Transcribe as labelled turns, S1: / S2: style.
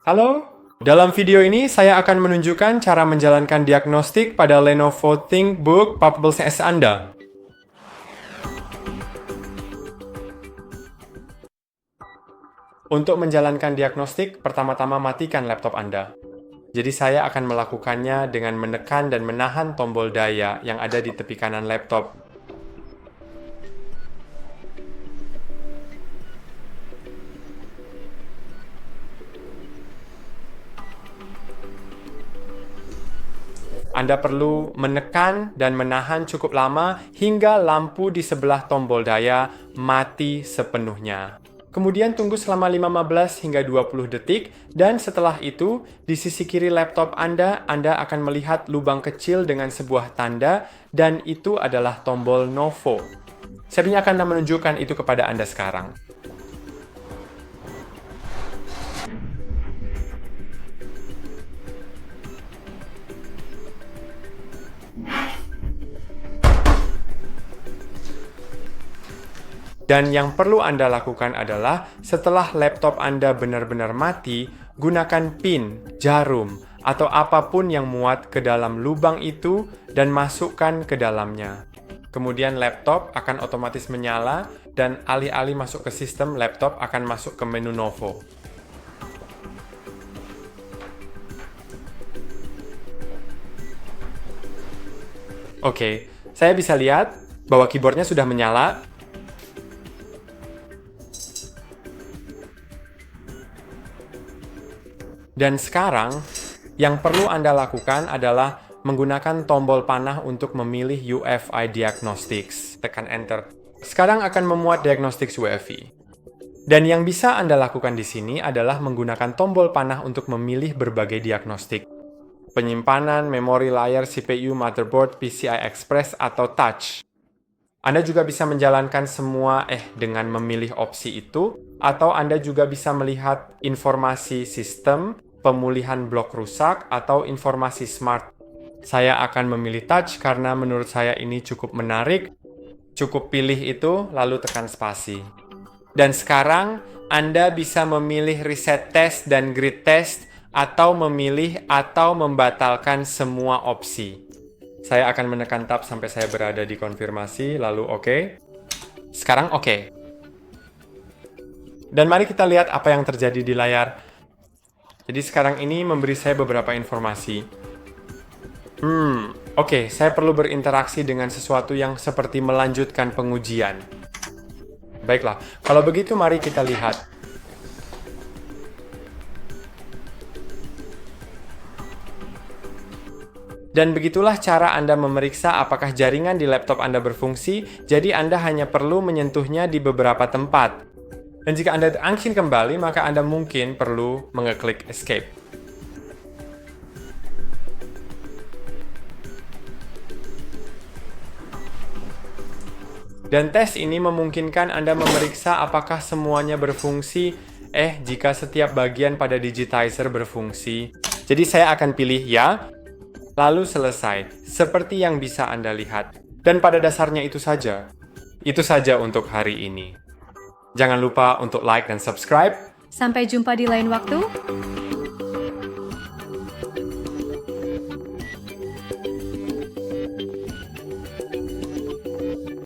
S1: Halo, dalam video ini saya akan menunjukkan cara menjalankan diagnostik pada Lenovo ThinkBook Portable CS Anda. Untuk menjalankan diagnostik, pertama-tama matikan laptop Anda. Jadi saya akan melakukannya dengan menekan dan menahan tombol daya yang ada di tepi kanan laptop. Anda perlu menekan dan menahan cukup lama hingga lampu di sebelah tombol daya mati sepenuhnya. Kemudian tunggu selama 15 hingga 20 detik dan setelah itu di sisi kiri laptop Anda akan melihat lubang kecil dengan sebuah tanda dan itu adalah tombol Novo. Saya akan menunjukkan itu kepada Anda sekarang. Dan yang perlu Anda lakukan adalah setelah laptop Anda benar-benar mati, gunakan pin, jarum, atau apapun yang muat ke dalam lubang itu dan masukkan ke dalamnya. Kemudian laptop akan otomatis menyala dan alih-alih masuk ke sistem, laptop akan masuk ke menu Novo. Oke, saya bisa lihat bahwa keyboardnya sudah menyala. Dan sekarang, yang perlu Anda lakukan adalah menggunakan tombol panah untuk memilih UEFI Diagnostics. Tekan Enter. Sekarang akan memuat Diagnostics UEFI. Dan yang bisa Anda lakukan di sini adalah menggunakan tombol panah untuk memilih berbagai diagnostik. Penyimpanan, memori layar, CPU, motherboard, PCI Express, atau touch. Anda juga bisa menjalankan semua dengan memilih opsi itu, atau Anda juga bisa melihat informasi sistem, pemulihan blok rusak, atau informasi smart. Saya akan memilih touch karena menurut saya ini cukup menarik. Cukup pilih itu, lalu tekan spasi. Dan sekarang, Anda bisa memilih reset test dan grid test, atau memilih atau membatalkan semua opsi. Saya akan menekan tab sampai saya berada di konfirmasi, lalu oke. Sekarang oke. Dan mari kita lihat apa yang terjadi di layar. Jadi sekarang ini memberi saya beberapa informasi. Oke, saya perlu berinteraksi dengan sesuatu yang seperti melanjutkan pengujian. Baiklah, kalau begitu mari kita lihat. Dan begitulah cara Anda memeriksa apakah jaringan di laptop Anda berfungsi, jadi Anda hanya perlu menyentuhnya di beberapa tempat. Dan jika Anda terangkin kembali, maka Anda mungkin perlu mengeklik Escape. Dan tes ini memungkinkan Anda memeriksa apakah semuanya berfungsi, jika setiap bagian pada digitizer berfungsi. Jadi saya akan pilih ya. Lalu selesai, seperti yang bisa Anda lihat. Dan pada dasarnya itu saja. Itu saja untuk hari ini. Jangan lupa untuk like dan subscribe.
S2: Sampai jumpa di lain waktu.